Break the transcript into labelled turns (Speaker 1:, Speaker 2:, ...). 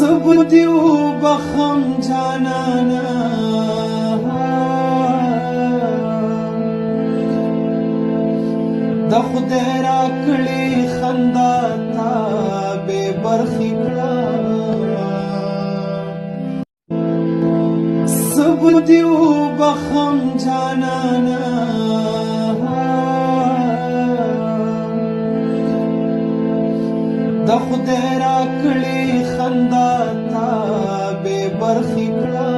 Speaker 1: زب دیو بخم جانانا د خدای را کړي خندا تا بے برخې کړه زب دیو بخم جانانا د خدای را کړي خندا تا بے برخې کړه